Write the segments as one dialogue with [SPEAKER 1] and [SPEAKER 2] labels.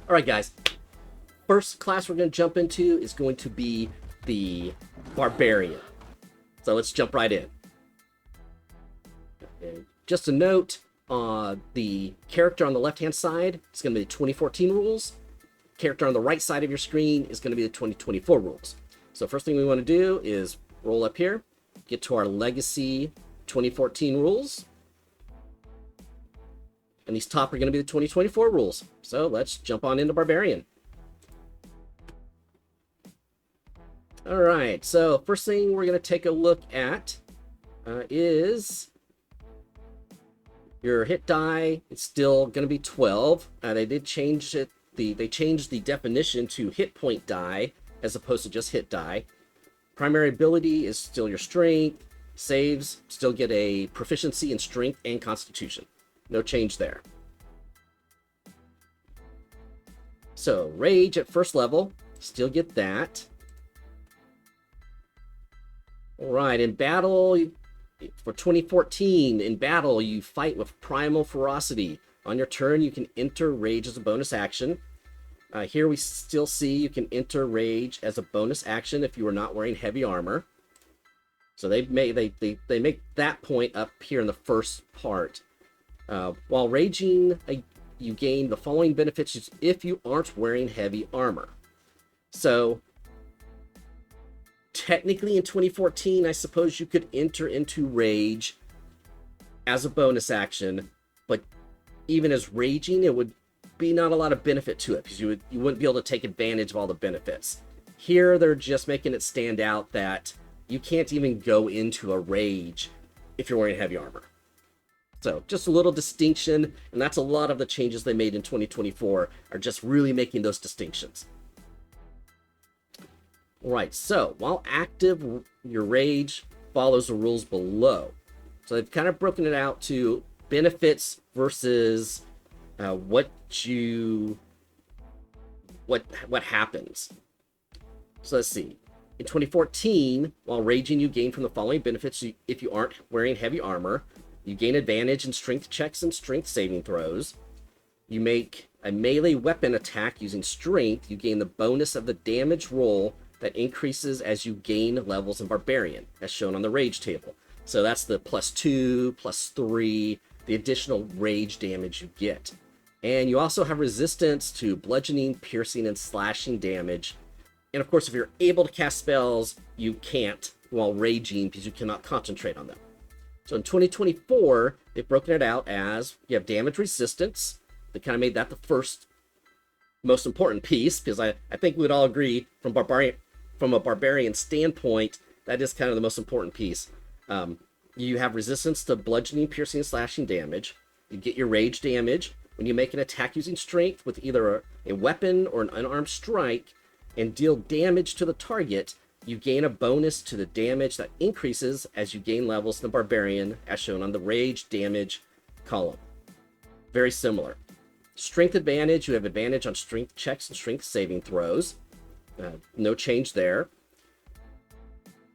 [SPEAKER 1] All right, guys. First class we're going to jump into is going to be the Barbarian. So let's jump right in. And just a note, the character on the left-hand side is going to be the 2014 rules. Character on the right side of your screen is going to be the 2024 rules. So first thing we want to do is roll up here, get to our Legacy 2014 rules. And these top are going to be the 2024 rules. So let's jump on into Barbarian. All right, so first thing we're going to take a look at is your hit die. It's still going to be 12. They did change it. They changed the definition to hit point die as opposed to just hit die. Primary ability is still your strength. Saves still get a proficiency in strength and constitution. No change there. So rage at first level, still get that. All right, in battle, for 2014, in battle, you fight with Primal Ferocity. On your turn, you can enter Rage as a bonus action. Here we still see you can enter Rage as a bonus action if you are not wearing heavy armor. So they make that point up here in the first part. While raging, you gain the following benefits if you aren't wearing heavy armor. So technically in 2014, I suppose you could enter into Rage as a bonus action, but even as raging, it would be not a lot of benefit to it because you wouldn't be able to take advantage of all the benefits. Here, they're just making it stand out that you can't even go into a Rage if you're wearing heavy armor. So just a little distinction, and that's a lot of the changes they made in 2024 are just really making those distinctions. All right, so while active, your Rage follows the rules below. So they've kind of broken it out to benefits versus what happens. So let's see. In 2014, while raging, you gain from the following benefits if you aren't wearing heavy armor. You gain advantage in strength checks and strength saving throws. You make a melee weapon attack using strength. You gain the bonus of the damage roll that increases as you gain levels in Barbarian, as shown on the rage table. So that's the +2, +3, the additional rage damage you get. And you also have resistance to bludgeoning, piercing, and slashing damage. And of course, if you're able to cast spells, you can't while raging because you cannot concentrate on them. So in 2024, they've broken it out as you have damage resistance. They kind of made that the first most important piece because I think we'd all agree from a barbarian standpoint, that is kind of the most important piece. You have resistance to bludgeoning, piercing, and slashing damage. You get your rage damage when you make an attack using strength with either a weapon or an unarmed strike and deal damage to the target. You gain a bonus to the damage that increases as you gain levels in the Barbarian, as shown on the Rage damage column. Very similar. Strength advantage, you have advantage on strength checks and strength saving throws. No change there.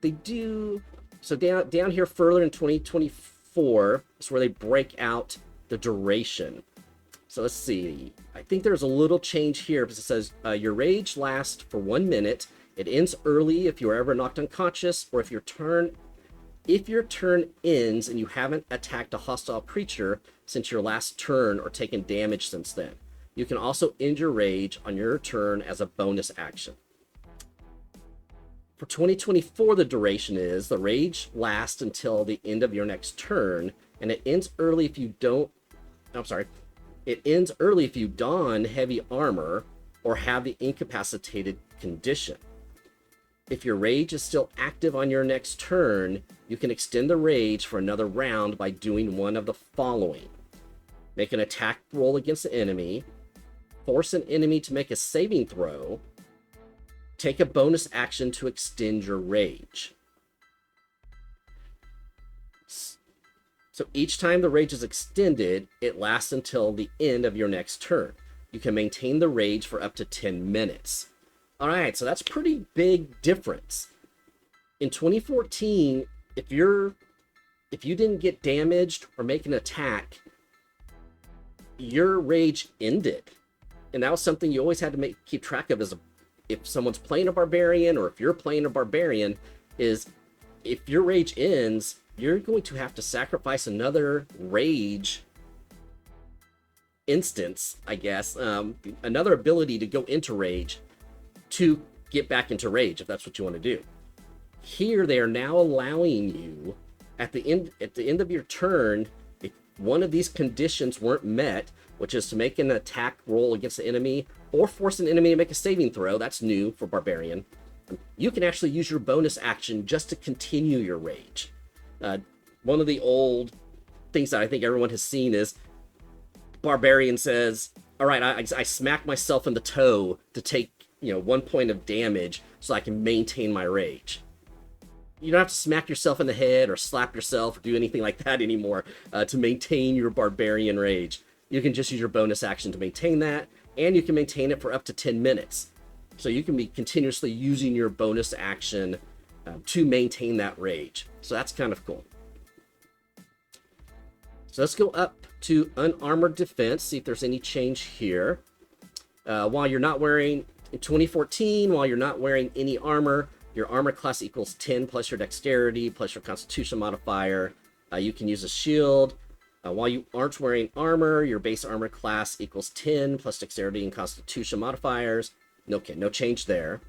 [SPEAKER 1] They do... So down here further in 2024 is where they break out the duration. So let's see. I think there's a little change here because it says your rage lasts for 1 minute. It ends early if you are ever knocked unconscious, or if your turn ends and you haven't attacked a hostile creature since your last turn or taken damage since then. You can also end your rage on your turn as a bonus action. For 2024, the duration is the rage lasts until the end of your next turn, and it ends early if you don't. It ends early if you don heavy armor or have the incapacitated condition. If your rage is still active on your next turn, you can extend the rage for another round by doing one of the following. Make an attack roll against the enemy, force an enemy to make a saving throw, take a bonus action to extend your rage. So each time the rage is extended, it lasts until the end of your next turn. You can maintain the rage for up to 10 minutes. All right, so that's pretty big difference. In 2014, if you didn't get damaged or make an attack, your rage ended. And that was something you always had to keep track of, if someone's playing a barbarian, or if you're playing a barbarian, is if your rage ends, you're going to have to sacrifice another rage instance, I guess, another ability to go into rage to get back into rage, if that's what you want to do. Here, they are now allowing you at the end of your turn, if one of these conditions weren't met, which is to make an attack roll against the enemy or force an enemy to make a saving throw. That's new for Barbarian. You can actually use your bonus action just to continue your rage. One of the old things that I think everyone has seen is Barbarian says, all right, I smack myself in the toe to take 1 point of damage so I can maintain my rage. You don't have to smack yourself in the head or slap yourself or do anything like that anymore to maintain your Barbarian rage. You can just use your bonus action to maintain that, and you can maintain it for up to 10 minutes. So you can be continuously using your bonus action to maintain that rage. So that's kind of cool. So let's go up to unarmored defense, see if there's any change here. While you're not wearing, in 2014, while you're not wearing any armor, your armor class equals 10 plus your dexterity plus your constitution modifier. You can use a shield. While you aren't wearing armor, your base armor class equals 10 plus dexterity and constitution modifiers. Okay, no change there.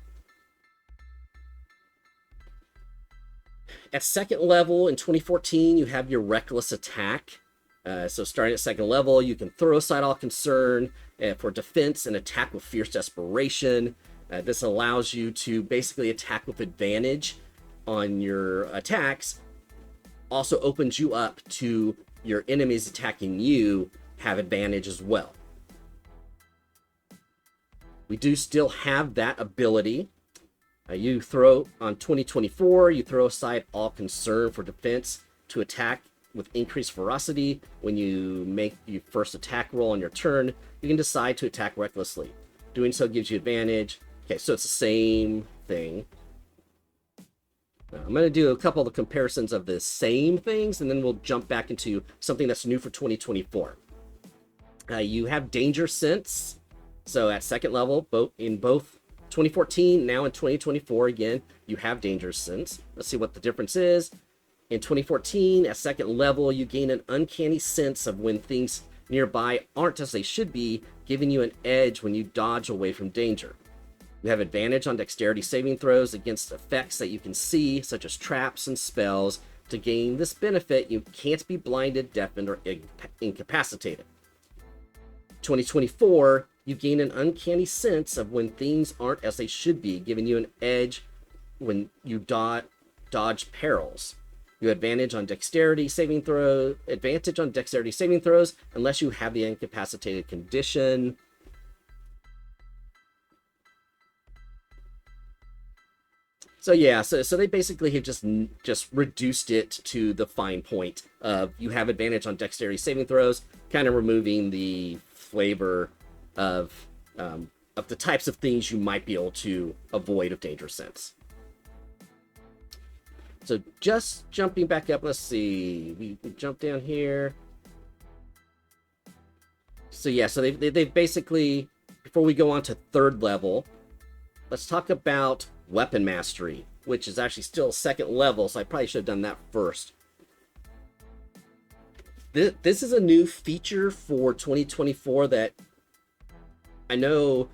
[SPEAKER 1] At second level in 2014, you have your reckless attack. So starting at second level, you can throw aside all concern for defense and attack with fierce desperation. This allows you to basically attack with advantage on your attacks. Also opens you up to your enemies attacking you have advantage as well. We do still have that ability. You throw on 2024, you throw aside all concern for defense to attack with increased ferocity. When you make your first attack roll on your turn, you can decide to attack recklessly. Doing so gives you advantage. Okay, so it's the same thing. Now, I'm going to do a couple of the comparisons of the same things, and then we'll jump back into something that's new for 2024. You have danger sense. So at second level, in both 2014, now in 2024, again, you have danger sense. Let's see what the difference is. In 2014, at second level, you gain an uncanny sense of when things nearby aren't as they should be, giving you an edge when you dodge away from danger. You have advantage on dexterity saving throws against effects that you can see, such as traps and spells. To gain this benefit, you can't be blinded, deafened, or incapacitated. 2024, you gain an uncanny sense of when things aren't as they should be, giving you an edge when you dodge perils. You have advantage on dexterity saving throws, unless you have the incapacitated condition. So yeah, so they basically have just reduced it to the fine point of you have advantage on dexterity saving throws, kind of removing the flavor of the types of things you might be able to avoid of danger sense. So just jumping back up, let's see, we jump down here. So yeah, so they've basically, before we go on to third level, let's talk about weapon mastery, which is actually still second level, so I probably should have done that first. This is a new feature for 2024 that I know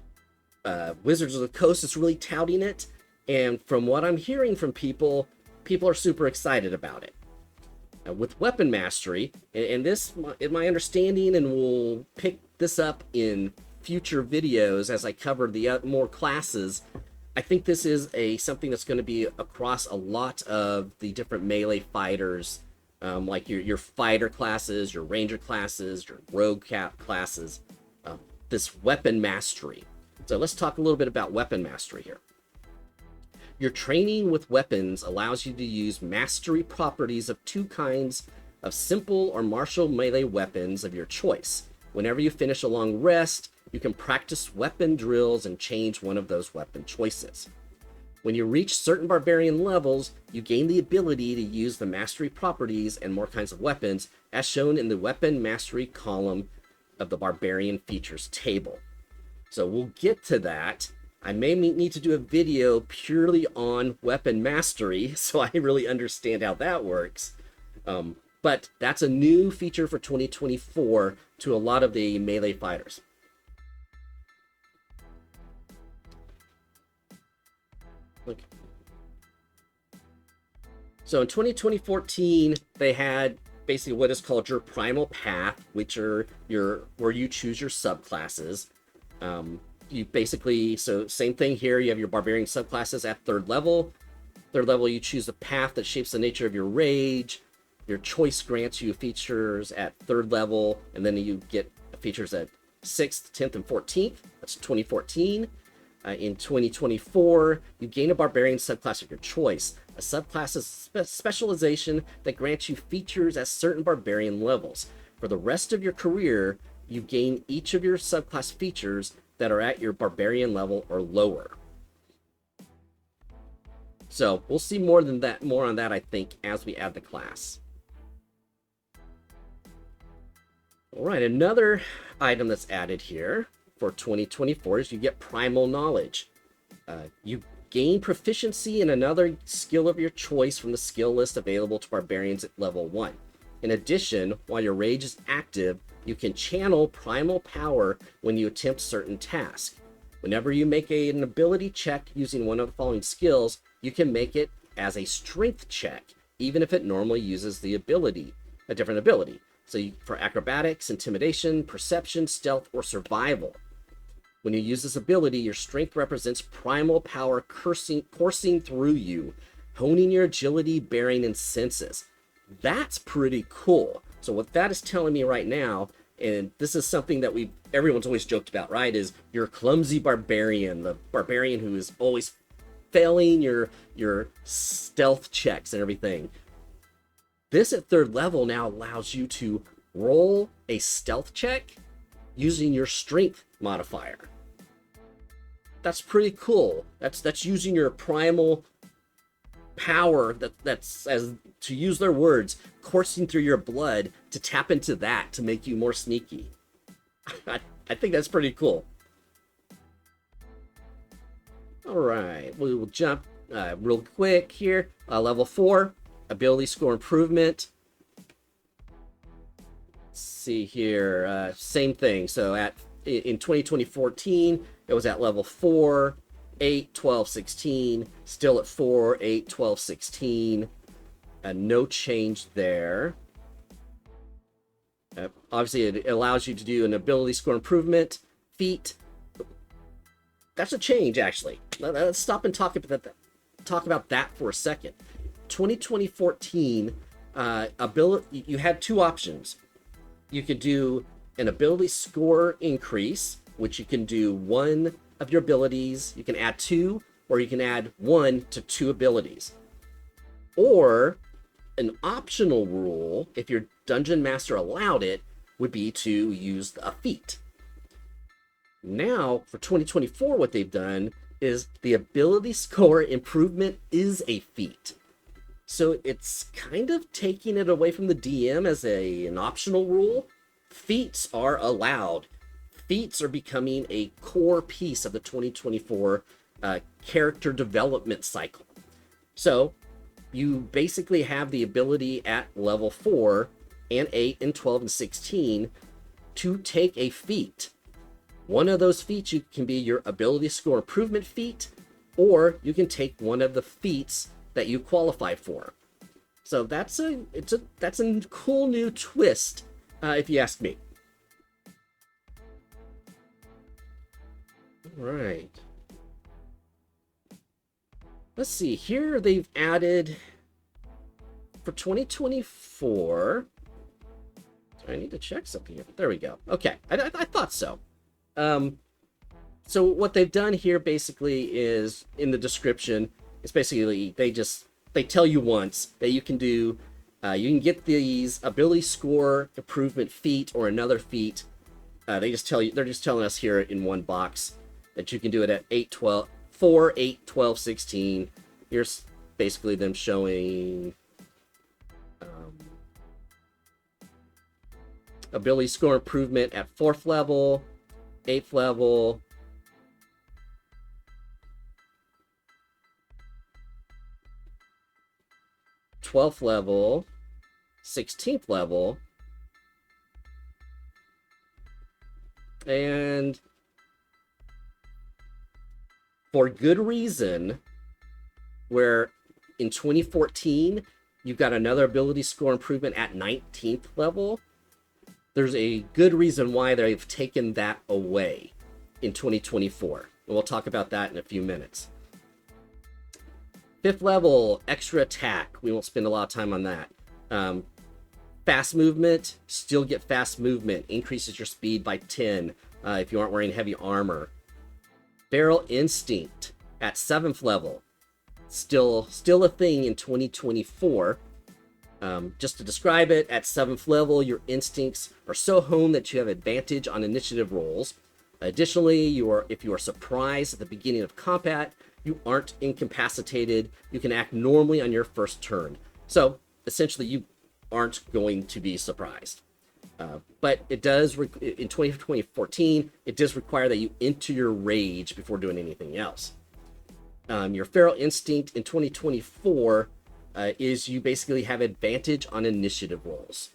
[SPEAKER 1] Wizards of the Coast is really touting it, and from what I'm hearing from people are super excited about it. With weapon mastery, and this is my understanding, and we'll pick this up in future videos as I cover the more classes. I think this is something that's going to be across a lot of the different melee fighters, like your fighter classes, your ranger classes, your rogue classes. This weapon mastery. So let's talk a little bit about weapon mastery here. Your training with weapons allows you to use mastery properties of two kinds of simple or martial melee weapons of your choice. Whenever you finish a long rest, you can practice weapon drills and change one of those weapon choices. When you reach certain barbarian levels, you gain the ability to use the mastery properties and more kinds of weapons, as shown in the weapon mastery column of the barbarian features table. So we'll get to that. I may need to do a video purely on weapon mastery so I really understand how that works. But that's a new feature for 2024 to a lot of the melee fighters. Okay. So in 2014, they had basically what is called your primal path, which are where you choose your subclasses. You basically, so same thing here, you have your barbarian subclasses at third level. Third level, you choose a path that shapes the nature of your rage. Your choice grants you features at third level, and then you get features at 6th, 10th, and 14th. That's 2014. In 2024, you gain a barbarian subclass of your choice. A subclass is specialization that grants you features at certain barbarian levels. For the rest of your career, you gain each of your subclass features that are at your barbarian level or lower. So we'll see more on that, I think, as we add the class. All right, another item that's added here for 2024 is you get primal knowledge. You gain proficiency in another skill of your choice from the skill list available to barbarians at level 1. In addition, while your rage is active, you can channel primal power when you attempt certain tasks. Whenever you make an ability check using one of the following skills, you can make it as a strength check, even if it normally uses a different ability. So for acrobatics, intimidation, perception, stealth, or survival. When you use this ability, your strength represents primal power coursing through you, honing your agility, bearing, and senses. That's pretty cool. So what that is telling me right now, and this is something that everyone's always joked about, right, is your clumsy barbarian, the barbarian who is always failing your stealth checks and everything. This at third level now allows you to roll a stealth check using your strength modifier. That's pretty cool. That's using your primal power, that's, as to use their words, coursing through your blood to tap into that to make you more sneaky. I think that's pretty cool. All right, we'll jump real quick here. Level 4, ability score improvement. Let's see here, same thing. So in 2014, it was at level 4, 8, 12, 16, still at 4, 8, 12, 16. No change there. Obviously, it allows you to do an ability score improvement feat. That's a change, actually. Let's stop and talk about that for a second. 2014, you had two options. You could do an ability score increase, which you can do one of your abilities. You can add 2, or you can add 1 to 2 abilities. Or an optional rule, if your dungeon master allowed it, would be to use a feat. Now, for 2024, what they've done is the ability score improvement is a feat. So it's kind of taking it away from the DM as an optional rule. Feats are allowed. Feats are becoming a core piece of the 2024 character development cycle. So you basically have the ability at level 4 and 8 and 12 and 16 to take a feat. One of those feats can be your ability score improvement feat, or you can take one of the feats that you qualify for. So that's a cool new twist, if you ask me. All right. Let's see, here they've added, for 2024, I need to check something here. There we go. Okay, I thought so. So what they've done here basically is, in the description, it's basically, they tell you once that you can do, you can get these ability score improvement feat or another feat. They're just telling us here in one box that you can do it at 4, 8, 12, 16. Here's basically them showing ability score improvement at 4th level, 8th level, 12th level, 16th level, and for good reason, where in 2014, you've got another ability score improvement at 19th level. There's a good reason why they've taken that away in 2024. And we'll talk about that in a few minutes. 5th level, extra attack. We won't spend a lot of time on that. Fast movement, still get fast movement. Increases your speed by 10 if you aren't wearing heavy armor. Feral instinct at 7th level. Still a thing in 2024. Just to describe it, at 7th level, your instincts are so honed that you have advantage on initiative rolls. Additionally, if you are surprised at the beginning of combat, you aren't incapacitated. You can act normally on your first turn. So essentially, you aren't going to be surprised. But it does, in 2014, it does require that you enter your rage before doing anything else. Your feral instinct in 2024 is you basically have advantage on initiative rolls.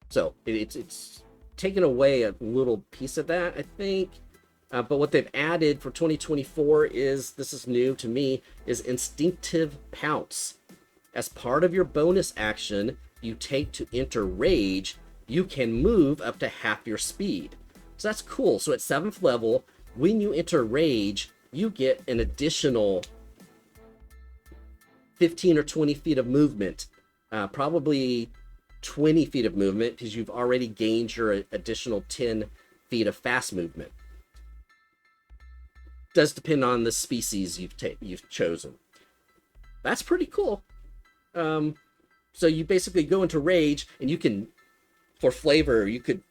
[SPEAKER 1] So it's taken away a little piece of that, I think. But what they've added for 2024 is, this is new to me, is instinctive pounce. As part of your bonus action you take to enter rage, you can move up to half your speed. So that's cool. So at 7th level, when you enter rage, you get an additional 15 or 20 feet of movement, probably 20 feet of movement, because you've already gained your additional 10 feet of fast movement. Does depend on the species you've chosen. That's pretty cool. So you basically go into rage, and you can, for flavor, you could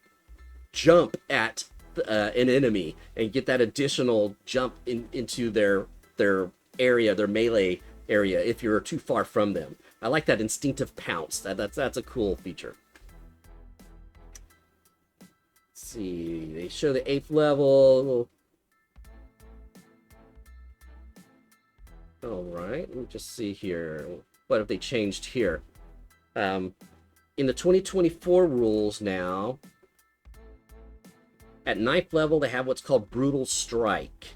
[SPEAKER 1] jump at an enemy and get that additional jump into their area, their melee area, if you're too far from them. I like that instinctive pounce. That's a cool feature. Let's see, they show the 8th level. All right, let me just see here. What have they changed here? In the 2024 rules now, at 9th level, they have what's called Brutal Strike.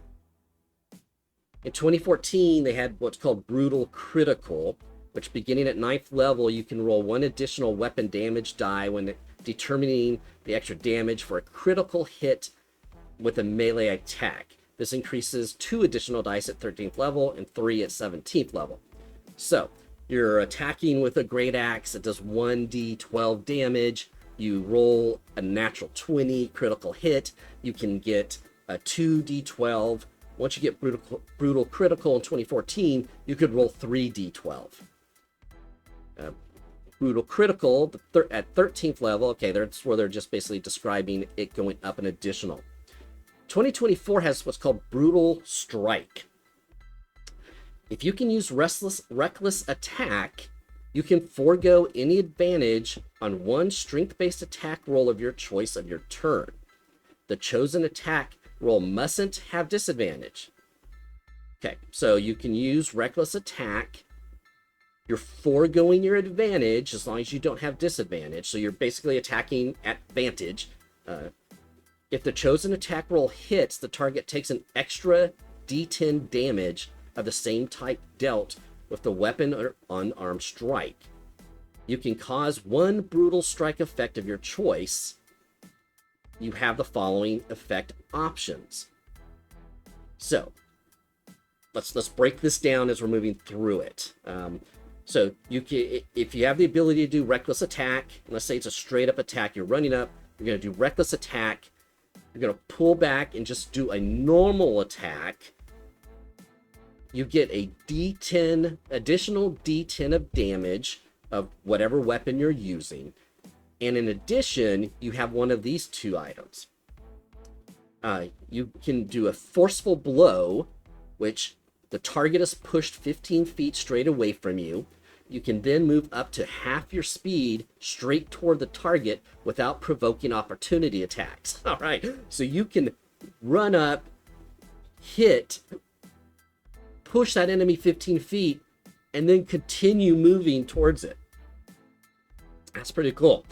[SPEAKER 1] In 2014, they had what's called Brutal Critical, which beginning at 9th level, you can roll 1 additional weapon damage die when determining the extra damage for a critical hit with a melee attack. This increases 2 additional dice at 13th level and 3 at 17th level. So you're attacking with a great axe. It does 1d12 damage. You roll a natural 20 critical hit. You can get a 2d12. Once you get brutal critical in 2014, you could roll 3d12. Brutal critical at 13th level. Okay, that's where they're just basically describing it going up an additional. 2024 has what's called Brutal Strike. If you can use Reckless Attack, you can forego any advantage on 1 strength-based attack roll of your choice of your turn. The chosen attack roll mustn't have disadvantage. Okay, so you can use Reckless Attack. You're foregoing your advantage as long as you don't have disadvantage. So you're basically attacking at advantage. If the chosen attack roll hits, the target takes an extra d10 damage of the same type dealt with the weapon or unarmed strike. You can cause 1 brutal strike effect of your choice. You have the following effect options. So let's break this down as we're moving through it. So you can, if you have the ability to do Reckless Attack, let's say it's a straight up attack, you're running up, you're going to do Reckless Attack, you're going to pull back and just do a normal attack. You get a D10, additional D10 of damage of whatever weapon you're using. And in addition, you have one of these 2 items. You can do a Forceful Blow, which the target is pushed 15 feet straight away from you. You can then move up to half your speed straight toward the target without provoking opportunity attacks. All right, so you can run up, hit, push that enemy 15 feet, and then continue moving towards it. That's pretty cool.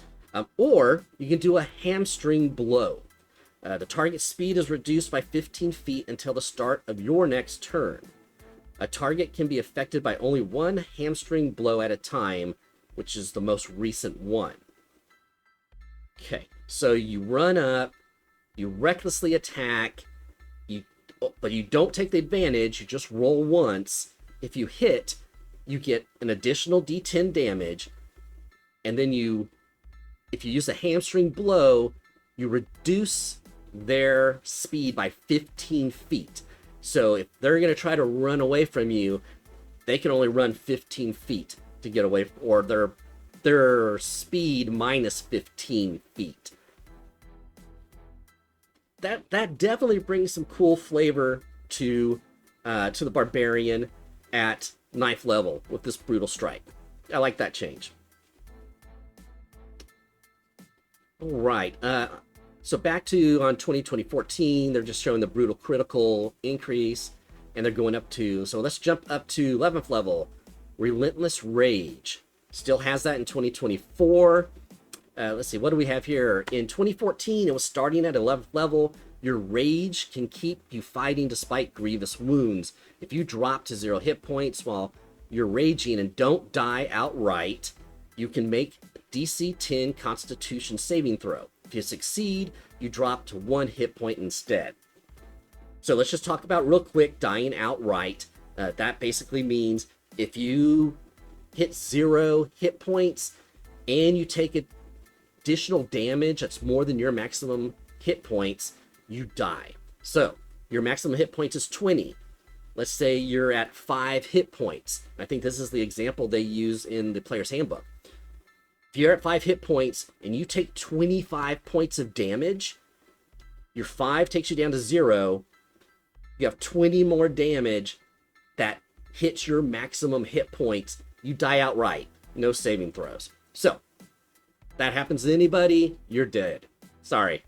[SPEAKER 1] Or you can do a hamstring blow. The target speed is reduced by 15 feet until the start of your next turn. A target can be affected by only one hamstring blow at a time, which is the most recent one. Okay, so you run up, you recklessly attack, but you don't take the advantage, you just roll once. If you hit, you get an additional D10 damage, and then if you use a hamstring blow, you reduce their speed by 15 feet. So if they're going to try to run away from you, they can only run 15 feet to get away, or their speed minus 15 feet. That definitely brings some cool flavor to the Barbarian at 9th level with this Brutal Strike. I like that change. All right. So back to on 2014, they're just showing the Brutal Critical increase, and they're going up to, so let's jump up to 11th level, Relentless Rage. Still has that in 2024. Let's see, what do we have here? In 2014, it was starting at 11th level. Your rage can keep you fighting despite grievous wounds. If you drop to 0 hit points while you're raging and don't die outright, you can make DC 10 Constitution saving throw. If you succeed, you drop to 1 hit point instead. So let's just talk about real quick dying outright. That basically means if you hit 0 hit points and you take additional damage that's more than your maximum hit points, you die. So your maximum hit points is 20. Let's say you're at 5 hit points. I think this is the example they use in the player's handbook. If you're at 5 hit points and you take 25 points of damage, your 5 takes you down to 0. You have 20 more damage that hits your maximum hit points. You die outright. No saving throws. So, that happens to anybody, you're dead. Sorry.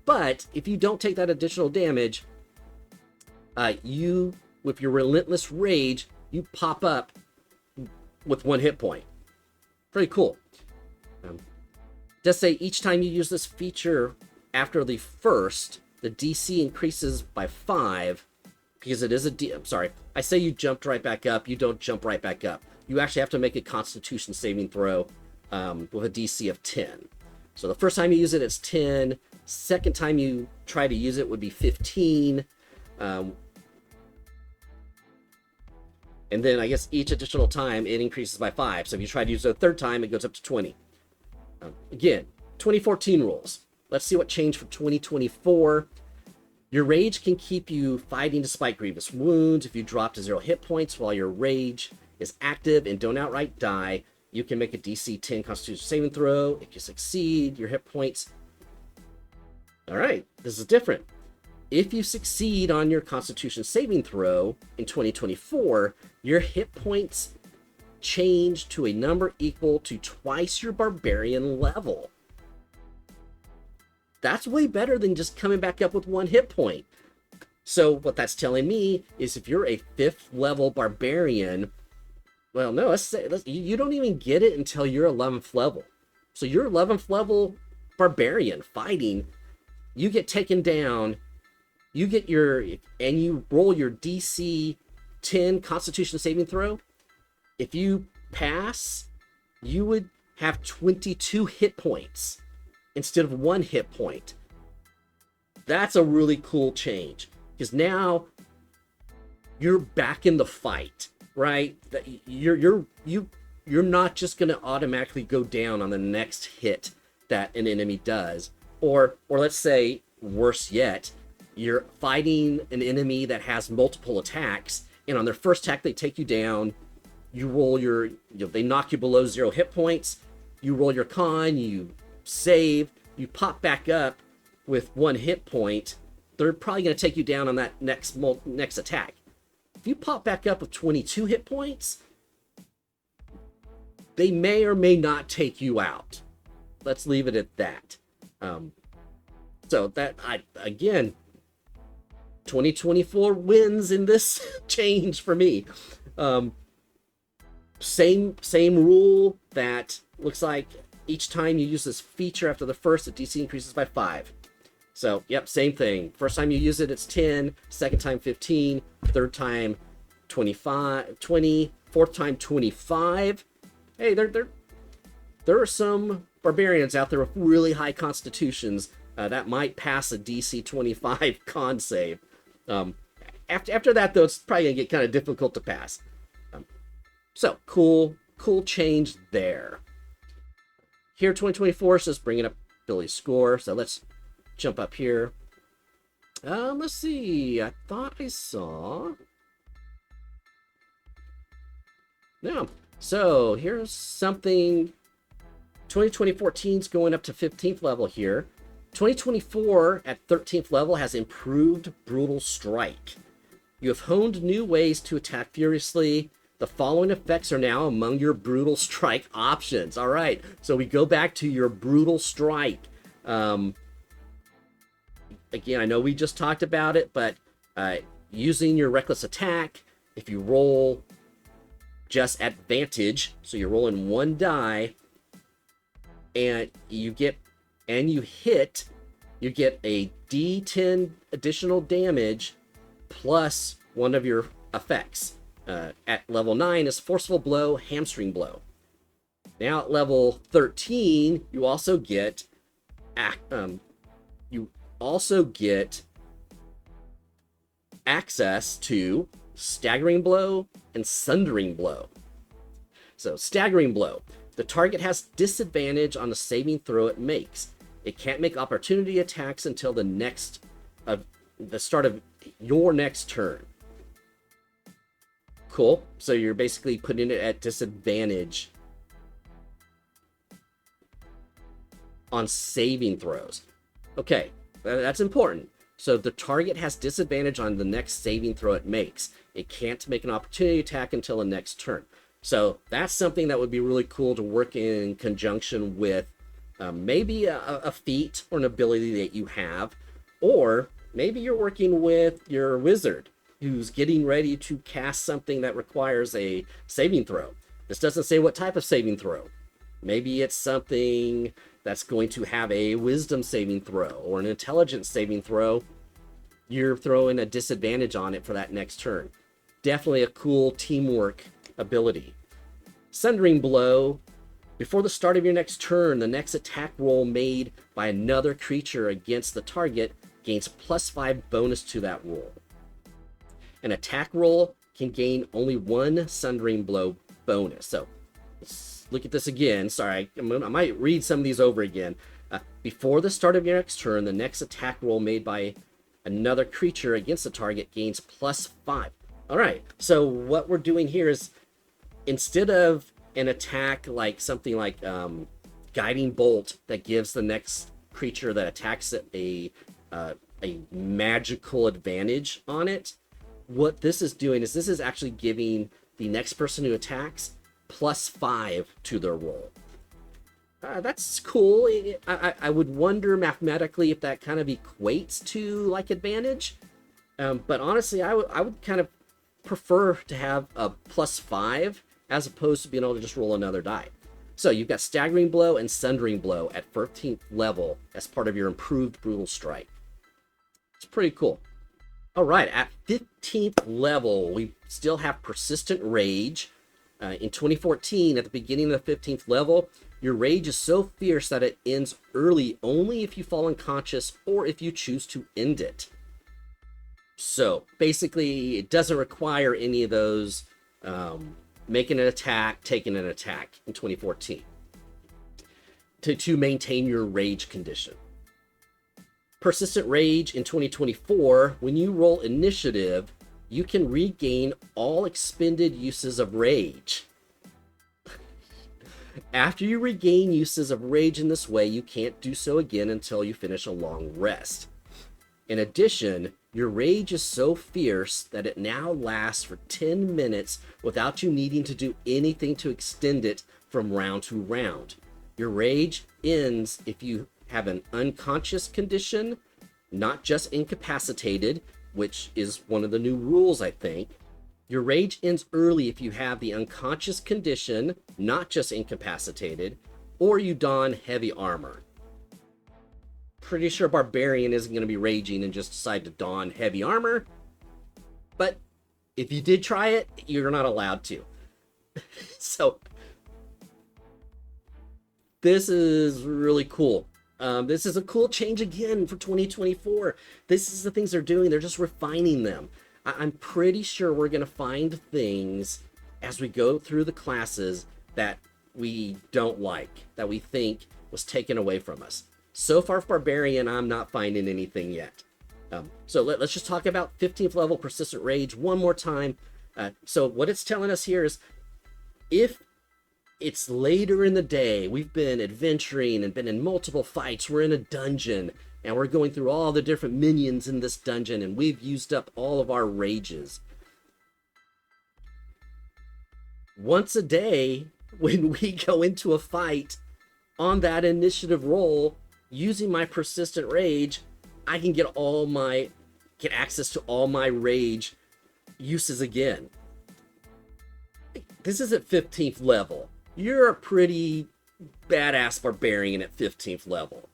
[SPEAKER 1] But if you don't take that additional damage, with your Relentless Rage, you pop up with 1 hit point. Pretty cool. Just say each time you use this feature after the first, the DC increases by 5 because it is I'm sorry. I say you jumped right back up. You don't jump right back up. You actually have to make a Constitution saving throw with a DC of 10. So the first time you use it, it's 10. Second time you try to use it would be 15. And then I guess each additional time it increases by 5. So if you try to use it a third time, it goes up to 20. Again, 2014 rules. Let's see what changed for 2024. Your rage can keep you fighting despite grievous wounds. If you drop to 0 hit points while your rage is active and don't outright die, you can make a DC 10 Constitution saving throw. If you succeed, your hit points. All right, this is different. If you succeed on your Constitution saving throw in 2024, your hit points change to a number equal to twice your Barbarian level. That's way better than just coming back up with 1 hit point. So what that's telling me is if you're a 5th level Barbarian, well, no, you don't even get it until you're 11th level. So you're 11th level Barbarian fighting, you get taken down, you roll your DC 10 Constitution saving throw. If you pass, you would have 22 hit points instead of 1 hit point. That's a really cool change because now you're back in the fight, right? You're not just going to automatically go down on the next hit that an enemy does, or let's say worse yet, you're fighting an enemy that has multiple attacks, and on their first attack they take you down. You roll they knock you below 0 hit points. You roll your con, you save, you pop back up with 1 hit point. They're probably going to take you down on that next attack. If you pop back up with 22 hit points, they may or may not take you out. Let's leave it at that. So that, again, 2024 wins in this change for me. Same rule that looks like each time you use this feature after the first, the DC increases by 5. So, yep, same thing. First time you use it, it's 10. Second time, 15. Third time, 25, 20. Fourth time, 25. Hey, there are some barbarians out there with really high constitutions that might pass a DC 25 con save. After that, though, it's probably going to get kind of difficult to pass. So, cool change there. Here, 2024 is just bringing up Billy's score. So let's jump up here. Let's see. I thought I saw. No. So here's something. 2014 is going up to 15th level here. 2024 at 13th level has improved Brutal Strike. You have honed new ways to attack furiously. The following effects are now among your Brutal Strike options. All right, so we go back to your Brutal Strike. Again, I know we just talked about it, but using your Reckless Attack, if you roll just advantage, so you're rolling 1 die, and you hit, you get a D10 additional damage plus one of your effects. At level 9 is Forceful Blow, Hamstring Blow. Now at level 13, you also get access to Staggering Blow and Sundering Blow. So Staggering Blow. The target has disadvantage on the saving throw it makes. It can't make opportunity attacks until the start of your next turn. Cool. So you're basically putting it at disadvantage on saving throws. Okay, that's important. So the target has disadvantage on the next saving throw it makes. It can't make an opportunity attack until the next turn. So that's something that would be really cool to work in conjunction with maybe a feat or an ability that you have, or maybe you're working with your wizard who's getting ready to cast something that requires a saving throw. This doesn't say what type of saving throw. Maybe it's something that's going to have a wisdom saving throw or an intelligence saving throw. You're throwing a disadvantage on it for that next turn. Definitely a cool teamwork ability. Sundering Blow. Before the start of your next turn, the next attack roll made by another creature against the target gains +5 bonus to that roll. An attack roll can gain only 1 Sundering Blow bonus. So let's look at this again. Sorry, I might read some of these over again. Before the start of your next turn, the next attack roll made by another creature against the target gains +5. All right, so what we're doing here is instead of an attack like something like Guiding Bolt that gives the next creature that attacks it a magical advantage on it, what this is doing is this is actually giving the next person who attacks +5 to their roll. That's cool. I would wonder mathematically if that kind of equates to like advantage. But honestly, I would kind of prefer to have a +5 as opposed to being able to just roll another die. So you've got Staggering Blow and Sundering Blow at 13th level as part of your improved Brutal Strike. It's pretty cool. All right, at 15th level, we still have Persistent Rage. In 2014, at the beginning of the 15th level, your rage is so fierce that it ends early only if you fall unconscious or if you choose to end it. So basically, it doesn't require any of those making an attack, taking an attack in 2014 to maintain your rage condition. Persistent Rage in 2024, when you roll initiative, you can regain all expended uses of rage. After you regain uses of rage in this way, you can't do so again until you finish a long rest. In addition, your rage is so fierce that it now lasts for 10 minutes without you needing to do anything to extend it from round to round. Your rage ends if you have an unconscious condition, not just incapacitated, which is one of the new rules, I think, Your rage ends early if you have the unconscious condition, not just incapacitated, or you don heavy armor. Pretty sure Barbarian isn't going to be raging and just decide to don heavy armor, but if you did try it, you're not allowed to. So this is really cool. This is a cool change again for 2024. This is the things they're doing. They're just refining them. I'm pretty sure we're going to find things as we go through the classes that we don't like, that we think was taken away from us. So far, for Barbarian, I'm not finding anything yet. So let's just talk about 15th level Persistent Rage one more time. So what it's telling us here is, if it's later in the day, we've been adventuring and been in multiple fights, we're in a dungeon, and we're going through all the different minions in this dungeon, and we've used up all of our rages. Once a day, when we go into a fight on that initiative roll, using my Persistent Rage, I can get access to all my rage uses again. This is at 15th level. You're a pretty badass Barbarian at 15th level.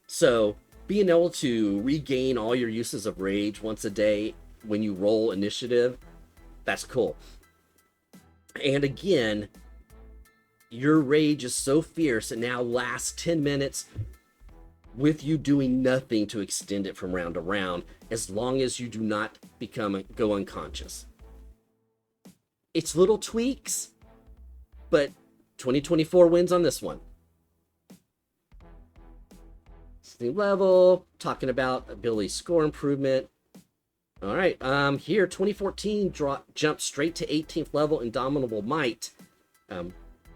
[SPEAKER 1] So being able to regain all your uses of rage once a day when you roll initiative, that's cool. And again, your rage is so fierce, it now lasts 10 minutes with you doing nothing to extend it from round to round, as long as you do not go unconscious. It's little tweaks, but 2024 wins on this one. New level, talking about ability score improvement. All right, here 2014 jumped straight to 18th level Indomitable Might.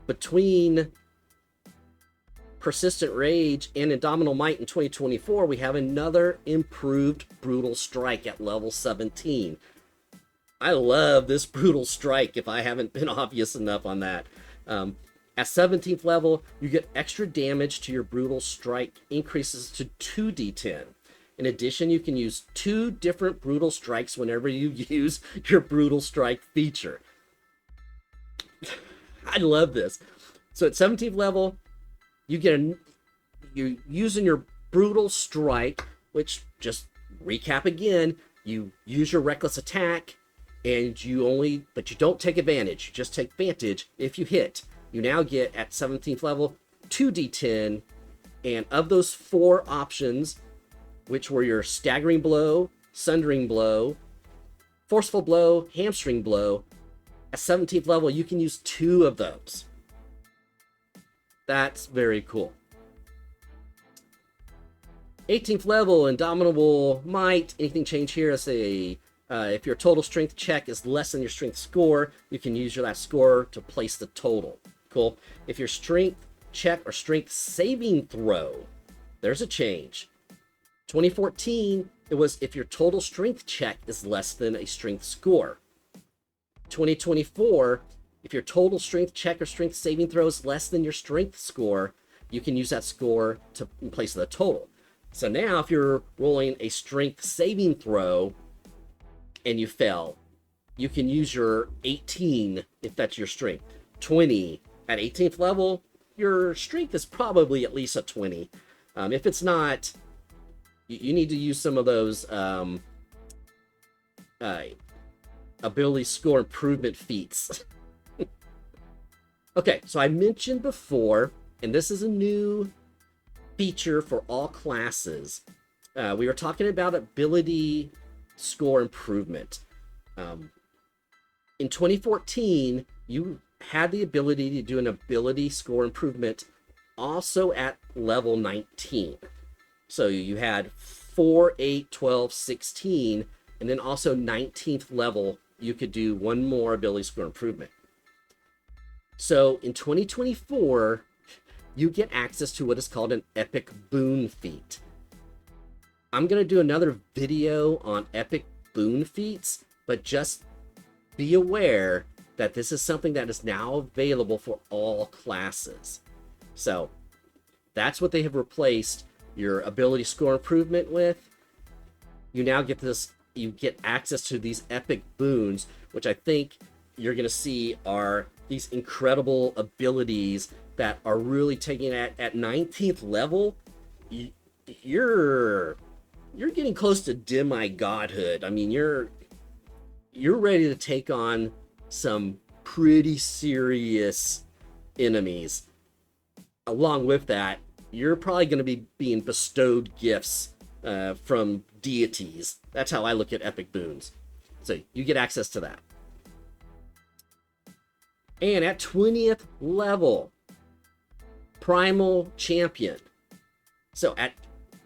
[SPEAKER 1] Between Persistent Rage and Indomitable Might in 2024, we have another improved Brutal Strike at level 17. I love this Brutal Strike, if I haven't been obvious enough on that. At 17th level, you get extra damage to your Brutal Strike, increases to 2d10. In addition, you can use 2 different Brutal Strikes whenever you use your Brutal Strike feature. I love this. So at 17th level, you're using your Brutal Strike, which, just recap again, you use your Reckless Attack, and but you don't take advantage. You just take Vantage if you hit. You now get, at 17th level, 2d10, and of those 4 options, which were your Staggering Blow, Sundering Blow, Forceful Blow, Hamstring Blow, at 17th level, you can use 2 of those. That's very cool. 18th level, Indomitable Might. Anything change here? I say, if your total strength check is less than your strength score, you can use that score to place the total. Cool. If your strength check or strength saving throw, there's a change. 2014, it was if your total strength check is less than a strength score. 2024, if your total strength check or strength saving throw is less than your strength score, you can use that score to in place of the total. So now if you're rolling a strength saving throw and you fail, you can use your 18 if that's your strength. 20 at 18th level, your strength is probably at least a 20. If it's not, you need to use some of those ability score improvement feats. Okay, so I mentioned before, and this is a new feature for all classes. We were talking about ability score improvement. In 2014, you had the ability to do an ability score improvement also at level 19. So you had 4, 8, 12, 16, and then also 19th level, you could do one more ability score improvement. So in 2024, you get access to what is called an epic boon feat. I'm going to do another video on epic boon feats, but just be aware that this is something that is now available for all classes. So that's what they have replaced your ability score improvement with. You now get this you get access to these epic boons, which I think you're going to see are these incredible abilities that are really taking it at 19th level. You're getting close to demi-godhood. I mean, you're ready to take on some pretty serious enemies. Along with that, you're probably going to be being bestowed gifts from deities. That's how I look at epic boons. So you get access to that. And at 20th level, Primal Champion. So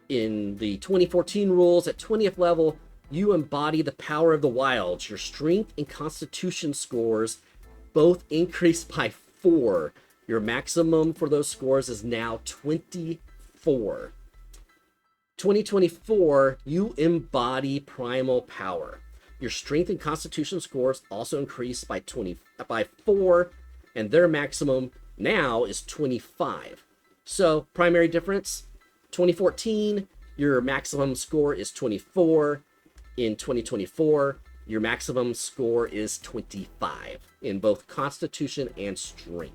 [SPEAKER 1] in the 2014 rules, at 20th level, you embody the power of the wilds. Your strength and constitution scores both increase by 4. Your maximum for those scores is now 24. 2024, you embody primal power. Your strength and constitution scores also increase by 4, and their maximum now is 25. So, primary difference, 2014, your maximum score is 24. In 2024, your maximum score is 25 in both constitution and strength.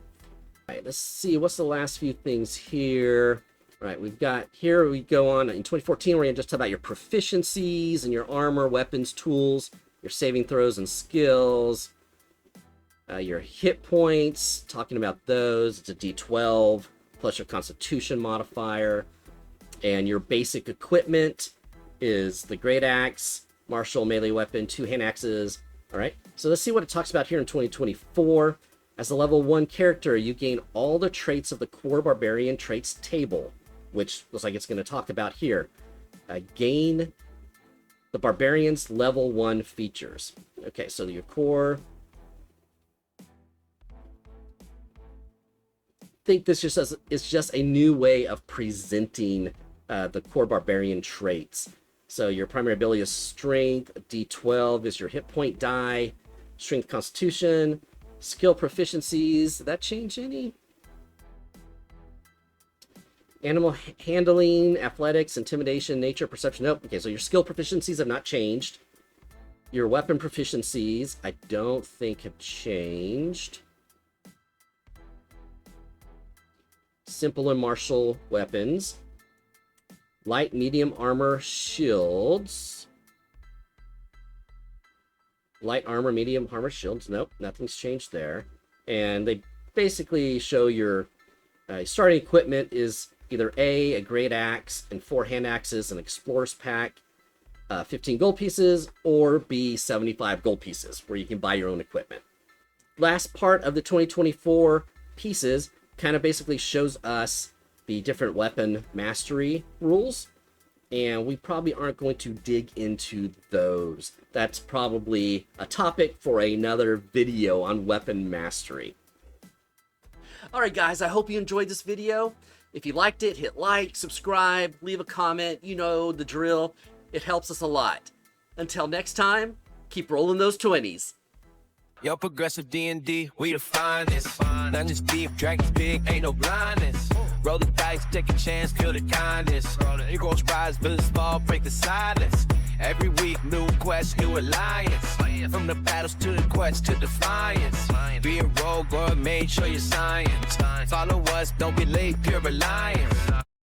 [SPEAKER 1] All right, let's see, what's the last few things here? All right, we've got, here we go on, in 2014, we're going to just talk about your proficiencies and your armor, weapons, tools, your saving throws and skills, your hit points, talking about those, it's a D12, plus your constitution modifier, and your basic equipment is the great axe, martial melee weapon, 2 hand axes. All right, so let's see what it talks about here in 2024. As a level 1 character, you gain all the traits of the core Barbarian traits table, which looks like it's going to talk about here. Gain the Barbarian's level 1 features. Okay, so your core. I think this is just a new way of presenting the core Barbarian traits. So your primary ability is strength, D12 is your hit point die, strength, constitution, skill proficiencies, did that change any? Animal handling, athletics, intimidation, nature, perception, nope. Okay, so your skill proficiencies have not changed. Your weapon proficiencies, I don't think have changed. Simple and martial weapons. Light, medium armor, shields. Light armor, medium armor, shields. Nope, nothing's changed there. And they basically show your starting equipment is either A, a great axe, and 4 hand axes, an explorer's pack, 15 gold pieces, or B, 75 gold pieces, where you can buy your own equipment. Last part of the 2024 pieces kind of basically shows us the different weapon mastery rules, and we probably aren't going to dig into those. That's probably a topic for another video on weapon mastery. Alright guys, I hope you enjoyed this video. If you liked it, hit like, subscribe, leave a comment, you know the drill. It helps us a lot. Until next time, keep rolling those 20s.
[SPEAKER 2] Yo, progressive D&D, we the finest. Dungeons deep, dragons big, ain't no blindness. Roll the dice, take a chance, feel the kindness. Heroes rise, villains fall, break the silence. Every week, new quest, new alliance. From the battles to the quest to defiance. Be a rogue or a mage, show your science. Follow us, don't be late, pure reliance.